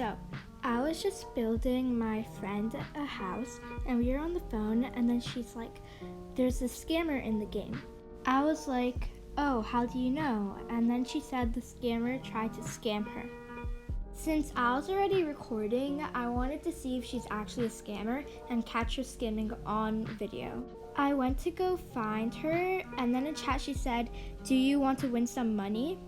So, I was just building my friend a house, and we were on the phone, and then she's like, there's a scammer in the game. I was like, oh, how do you know? And then she said the scammer tried to scam her. Since I was already recording, I wanted to see if she's actually a scammer and catch her scamming on video. I went to go find her, and then in chat she said, do you want to win some money?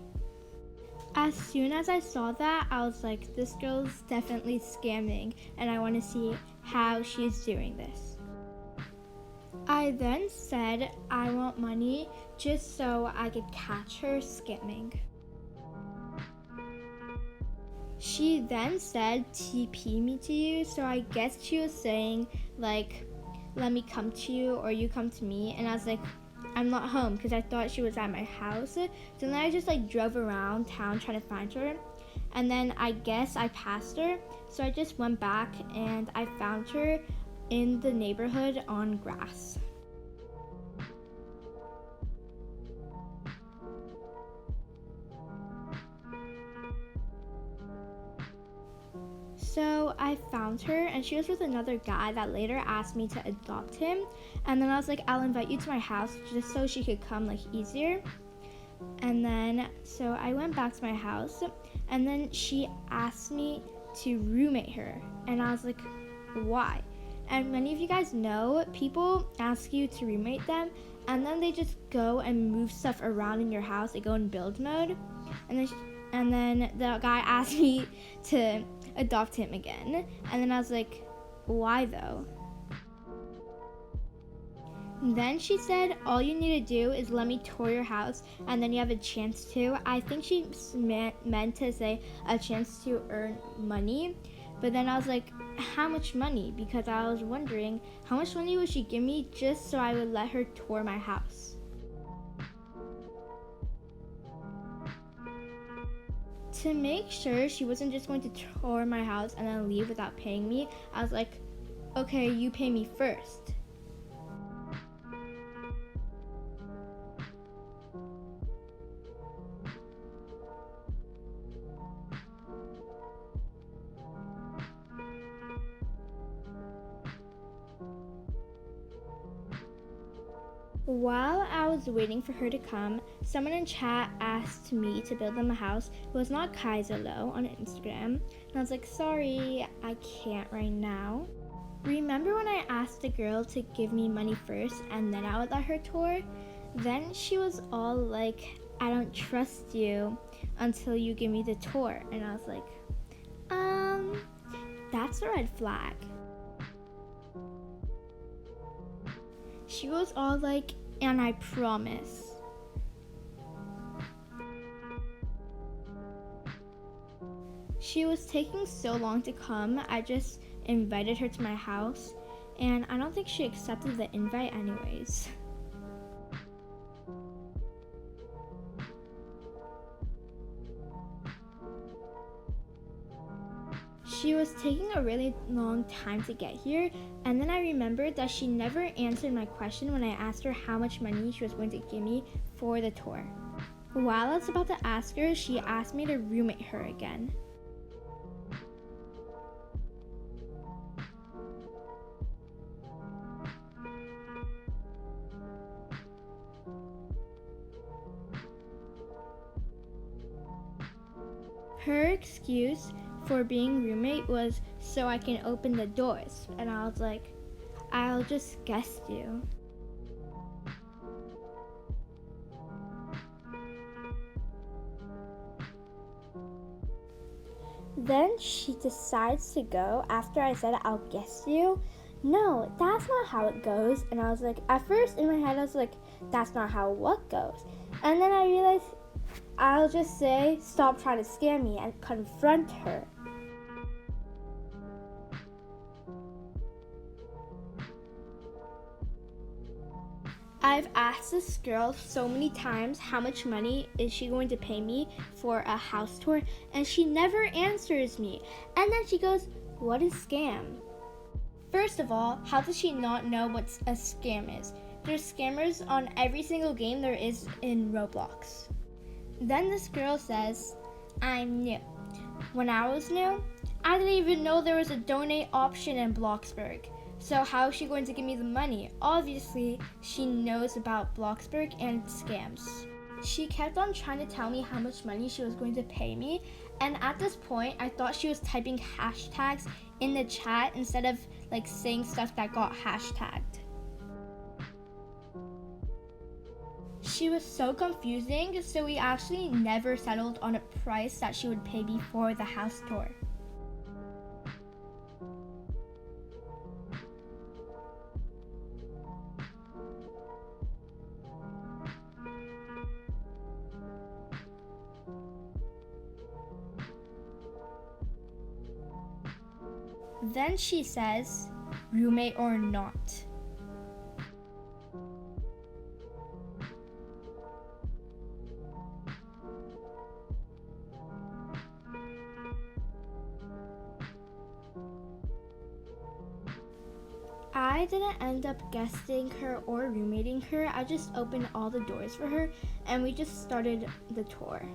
As soon as I saw that, I was like, this girl's definitely scamming, and I want to see how she's doing this. I then said I want money just so I could catch her scamming. She then said TP me to you, so I guess she was saying like, let me come to you or you come to me, and I was like, I'm not home because I thought she was at my house. So then I just like drove around town trying to find her, and then I guess I passed her, so I just went back and I found her in the neighborhood on grass. So I found her, and she was with another guy that later asked me to adopt him, and then I was like, I'll invite you to my house just so she could come like easier. And then so I went back to my house, and then she asked me to roommate her, and I was like, why? And many of you guys know people ask you to roommate them, and then they just go and move stuff around in your house. They go in build mode, and then the guy asked me to adopt him again, and then I was like, why though? Then she said, all you need to do is let me tour your house, and then you have a chance to. I think she meant to say a chance to earn money, but then I was like, how much money? Because I was wondering how much money would she give me just so I would let her tour my house. To make sure she wasn't just going to tour my house and then leave without paying me, I was like, okay, you pay me first. While I was waiting for her to come, someone in chat asked me to build them a house. It was not Kaiser though, on Instagram. And I was like, sorry, I can't right now. Remember when I asked the girl to give me money first and then I would let her tour? Then she was all like, I don't trust you until you give me the tour. And I was like, that's a red flag. She was all like, and I promise. She was taking so long to come, I just invited her to my house, and I don't think she accepted the invite anyways. She was taking a really long time to get here, and then I remembered that she never answered my question when I asked her how much money she was going to give me for the tour. While I was about to ask her, she asked me to roommate her again. Her excuse for being roommate was so I can open the doors, and I was like, I'll just guest you. Then she decides to go after I said I'll guest you. No, that's not how it goes. And I was like, at first in my head I was like, that's not how what goes. And then I realized I'll just say, stop trying to scam me, and confront her. I've asked this girl so many times how much money is she going to pay me for a house tour, and she never answers me. And then she goes, what is scam? First of all, how does she not know what a scam is? There's scammers on every single game there is in Roblox. Then this girl says, I'm new. When I was new, I didn't even know there was a donate option in Bloxburg. So how is she going to give me the money? Obviously, she knows about Bloxburg and its scams. She kept on trying to tell me how much money she was going to pay me, and at this point, I thought she was typing hashtags in the chat instead of like saying stuff that got hashtagged. She was so confusing, so we actually never settled on a price that she would pay me for the house tour. Then she says, roommate or not. I didn't end up guesting her or roommating her. I just opened all the doors for her and we just started the tour.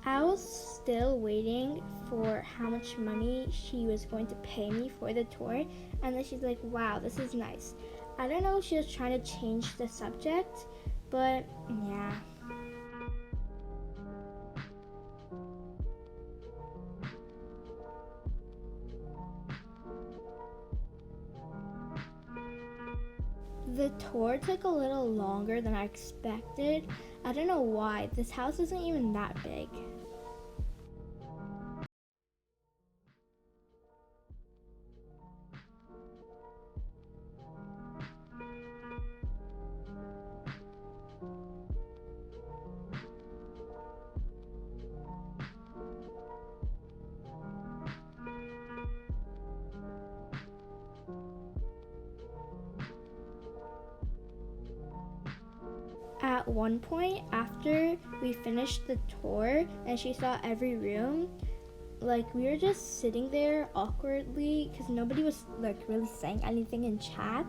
I was still waiting for how much money she was going to pay me for the tour, and then she's like, wow, this is nice. I don't know if she was trying to change the subject, but yeah. The tour took a little longer than I expected. I don't know why. This house isn't even that big. At one point, after we finished the tour and she saw every room, like we were just sitting there awkwardly because nobody was like really saying anything in chat.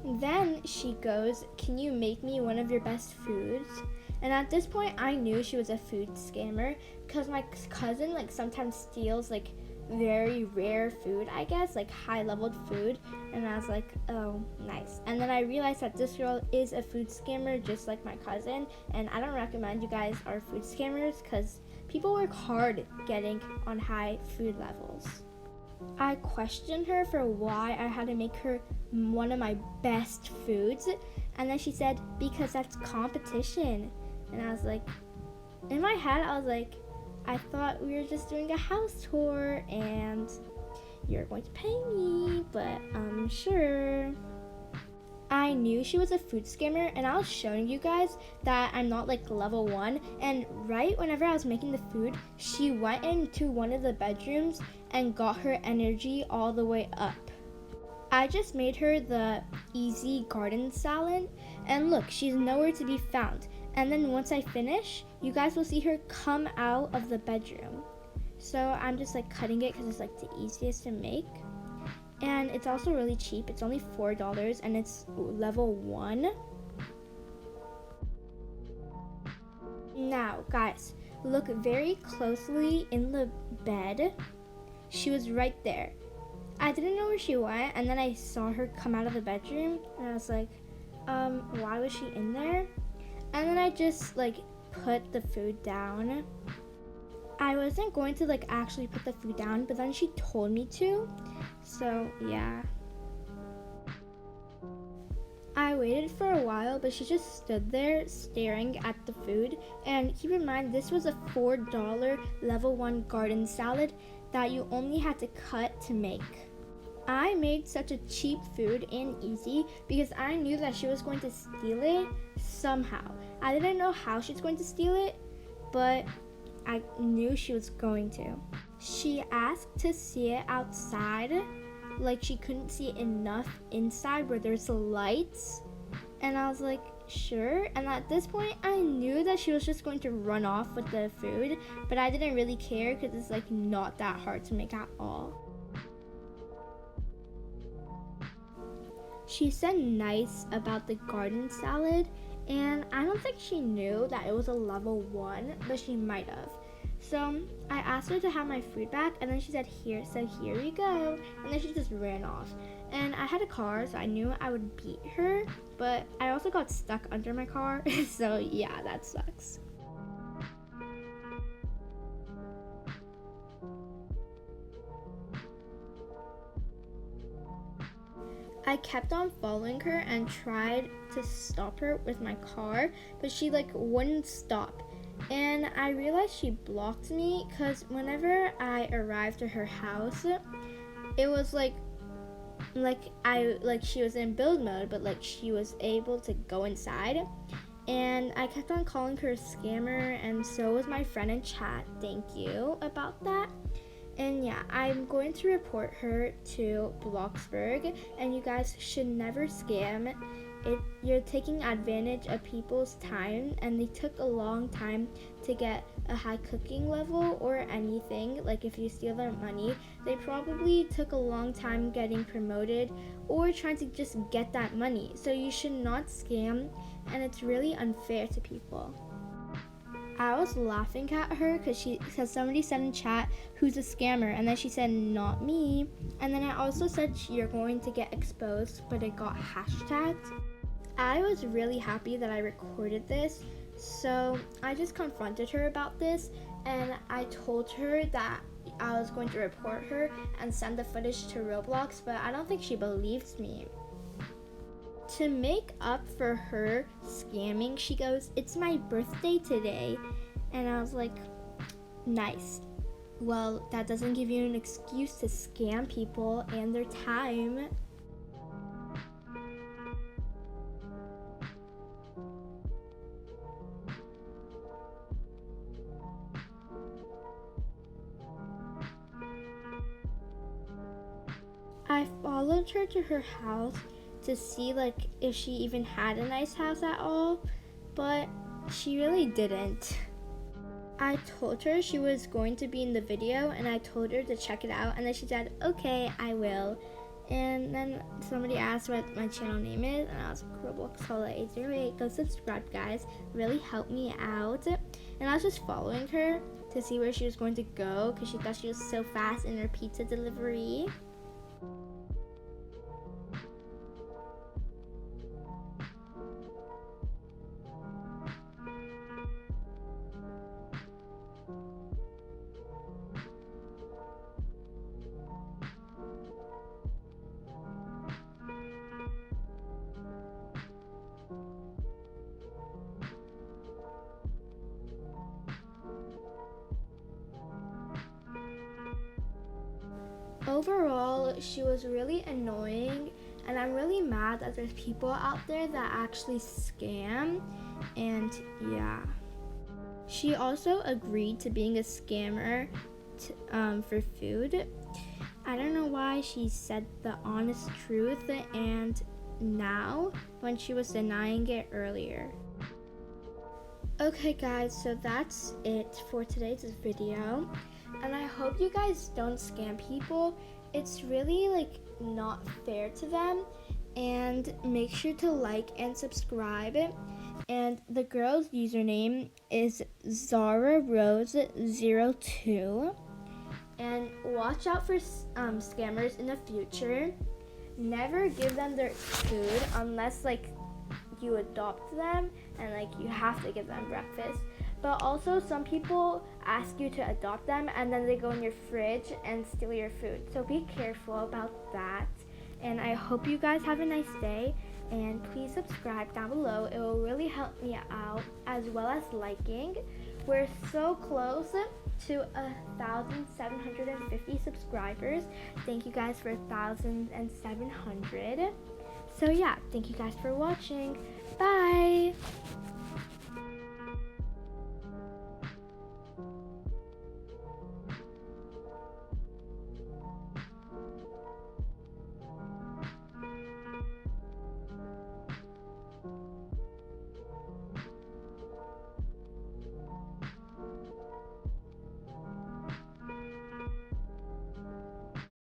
Then she goes, can you make me one of your best foods? And at this point, I knew she was a food scammer because my cousin like sometimes steals like very rare food, I guess, like high-leveled food, and I was like, oh, nice. And then I realized that this girl is a food scammer just like my cousin, and I don't recommend you guys are food scammers because people work hard getting on high food levels. I questioned her for why I had to make her one of my best foods, and then she said, because that's competition. And I was like, in my head, I was like, I thought we were just doing a house tour and you're going to pay me, but sure. I knew she was a food scammer, and I was showing you guys that I'm not like level 1, and right whenever I was making the food, she went into one of the bedrooms and got her energy all the way up. I just made her the easy garden salad, and look, she's nowhere to be found. And then once I finish, you guys will see her come out of the bedroom. So I'm just like cutting it because it's like the easiest to make. And it's also really cheap. It's only $4 and it's level 1. Now, guys, look very closely in the bed. She was right there. I didn't know where she went, and then I saw her come out of the bedroom, and I was like, why was she in there? And then I just like put the food down. I wasn't going to like actually put the food down, but then she told me to. So yeah. I waited for a while, but she just stood there staring at the food. And keep in mind, this was a $4 level 1 garden salad that you only had to cut to make. I made such a cheap food and easy because I knew that she was going to steal it somehow. I didn't know how she's going to steal it, but I knew she was going to. She asked to see it outside, like she couldn't see it enough inside where there's lights. And I was like, sure. And at this point, I knew that she was just going to run off with the food, but I didn't really care because it's like not that hard to make at all. She said nice about the garden salad, and I don't think she knew that it was a level 1, but she might have. So I asked her to have my food back, and then she said here you go, and then she just ran off. And I had a car, so I knew I would beat her, but I also got stuck under my car, so yeah, that sucks. I kept on following her and tried to stop her with my car, but she wouldn't stop. And I realized she blocked me because whenever I arrived to her house, it was she was in build mode, but she was able to go inside. And I kept on calling her a scammer, and so was my friend in chat. Thank you about that. And yeah, I'm going to report her to Bloxburg, and you guys should never scam. You're taking advantage of people's time, and they took a long time to get a high cooking level or anything. Like if you steal their money, they probably took a long time getting promoted or trying to just get that money. So you should not scam, and it's really unfair to people. I was laughing at her because somebody said in chat, who's a scammer? And then she said, not me. And then I also said, you're going to get exposed, but it got hashtagged. I was really happy that I recorded this, so I just confronted her about this, and I told her that I was going to report her and send the footage to Roblox, but I don't think she believes me. To make up for her scamming, she goes, it's my birthday today. And I was like, nice. Well, that doesn't give you an excuse to scam people and their time. I followed her to her house to see if she even had a nice house at all, but she really didn't. I told her she was going to be in the video, and I told her to check it out, and then she said, okay, I will. And then somebody asked what my channel name is, and I was like, ROBLOX Tala808. Go subscribe, guys. Really helped me out. And I was just following her to see where she was going to go because she thought she was so fast in her pizza delivery. Overall, she was really annoying, and I'm really mad that there's people out there that actually scam, and yeah. She also agreed to being a scammer for food. I don't know why she said the honest truth and now when she was denying it earlier. Okay guys, so that's it for today's video. And I hope you guys don't scam people. It's really not fair to them. And make sure to like and subscribe. And the girl's username is ZaraRose02. And watch out for scammers in the future. Never give them their food unless you adopt them and you have to give them breakfast. But also some people ask you to adopt them and then they go in your fridge and steal your food. So be careful about that. And I hope you guys have a nice day. And please subscribe down below. It will really help me out, as well as liking. We're so close to 1,750 subscribers. Thank you guys for 1,700. So yeah, thank you guys for watching. Bye!